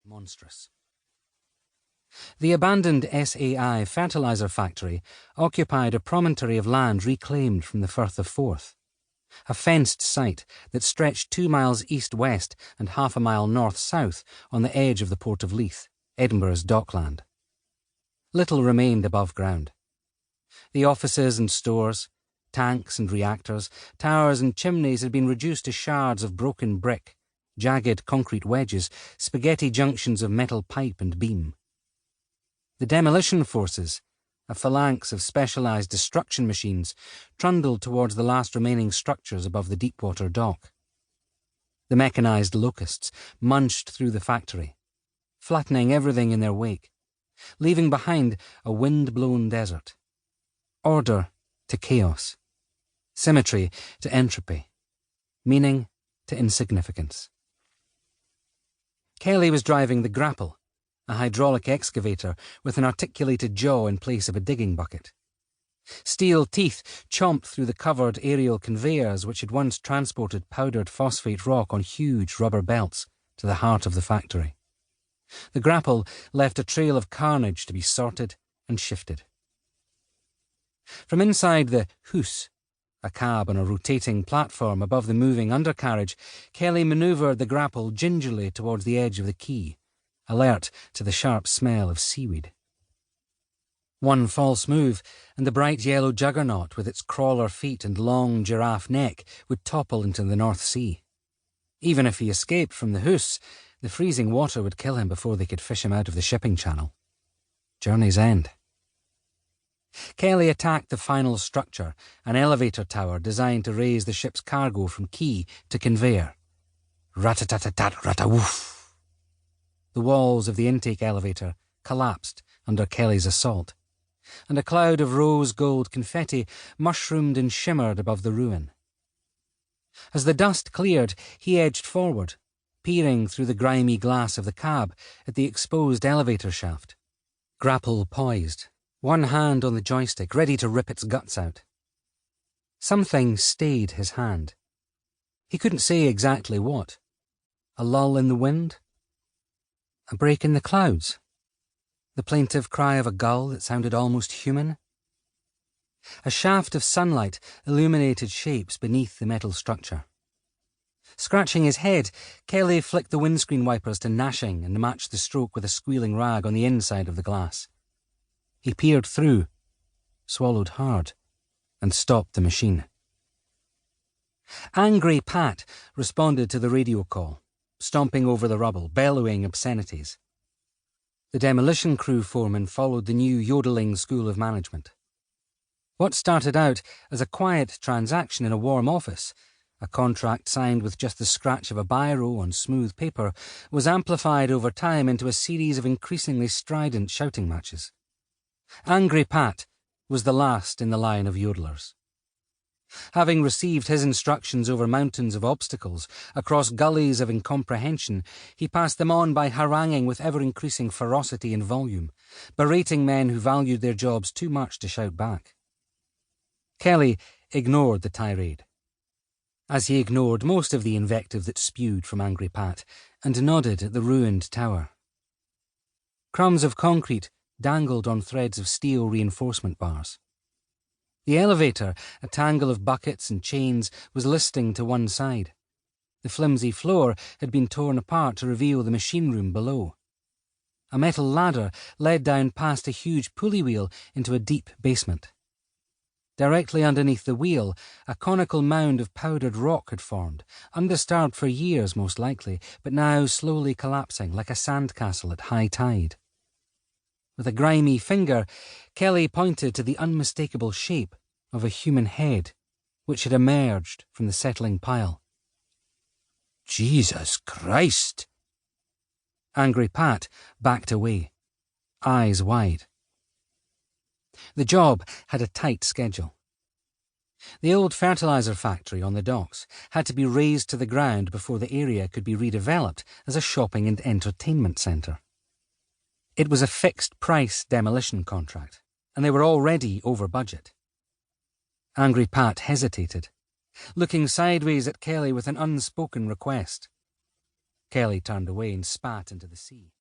monstrous. The abandoned SAI fertiliser factory occupied a promontory of land reclaimed from the Firth of Forth, a fenced site that stretched 2 miles east-west and half a mile north-south on the edge of the port of Leith, Edinburgh's dockland. Little remained above ground. The offices and stores, tanks and reactors, towers and chimneys had been reduced to shards of broken brick, jagged concrete wedges, spaghetti junctions of metal pipe and beam. The demolition forces, a phalanx of specialised destruction machines, trundled towards the last remaining structures above the deepwater dock. The mechanised locusts munched through the factory, flattening everything in their wake, leaving behind a wind-blown desert. Order to chaos, symmetry to entropy, meaning to insignificance. Kelly was driving the grapple, a hydraulic excavator with an articulated jaw in place of a digging bucket. Steel teeth chomped through the covered aerial conveyors which had once transported powdered phosphate rock on huge rubber belts to the heart of the factory. The grapple left a trail of carnage to be sorted and shifted. From inside the hoose, a cab on a rotating platform above the moving undercarriage, Kelly manoeuvred the grapple gingerly towards the edge of the quay, alert to the sharp smell of seaweed. One false move, and the bright yellow juggernaut with its crawler feet and long giraffe neck would topple into the North Sea. Even if he escaped from the hoose, the freezing water would kill him before they could fish him out of the shipping channel. Journey's end. Kelly attacked the final structure, an elevator tower designed to raise the ship's cargo from quay to conveyor. Rat-a-tat-a-tat-rat-a-woof. The walls of the intake elevator collapsed under Kelly's assault, and a cloud of rose-gold confetti mushroomed and shimmered above the ruin. As the dust cleared, he edged forward, peering through the grimy glass of the cab at the exposed elevator shaft. Grapple poised, one hand on the joystick, ready to rip its guts out. Something stayed his hand. He couldn't say exactly what. A lull in the wind? A break in the clouds? The plaintive cry of a gull that sounded almost human? A shaft of sunlight illuminated shapes beneath the metal structure. Scratching his head, Kelly flicked the windscreen wipers to gnashing and matched the stroke with a squealing rag on the inside of the glass. He peered through, swallowed hard, and stopped the machine. Angry Pat responded to the radio call, stomping over the rubble, bellowing obscenities. The demolition crew foreman followed the new yodeling school of management. What started out as a quiet transaction in a warm office, a contract signed with just the scratch of a biro on smooth paper, was amplified over time into a series of increasingly strident shouting matches. Angry Pat was the last in the line of yodelers. Having received his instructions over mountains of obstacles, across gullies of incomprehension, he passed them on by haranguing with ever-increasing ferocity and volume, berating men who valued their jobs too much to shout back. Kelly ignored the tirade, as he ignored most of the invective that spewed from Angry Pat, and nodded at the ruined tower. Crumbs of concrete dangled on threads of steel reinforcement bars. The elevator, a tangle of buckets and chains, was listing to one side. The flimsy floor had been torn apart to reveal the machine room below. A metal ladder led down past a huge pulley wheel into a deep basement. Directly underneath the wheel, a conical mound of powdered rock had formed, undisturbed for years most likely, but now slowly collapsing like a sandcastle at high tide. With a grimy finger, Kelly pointed to the unmistakable shape of a human head, which had emerged from the settling pile. Jesus Christ! Angry Pat backed away, eyes wide. The job had a tight schedule. The old fertiliser factory on the docks had to be razed to the ground before the area could be redeveloped as a shopping and entertainment centre. It was a fixed-price demolition contract, and they were already over budget. Angry Pat hesitated, looking sideways at Kelly with an unspoken request. Kelly turned away and spat into the sea.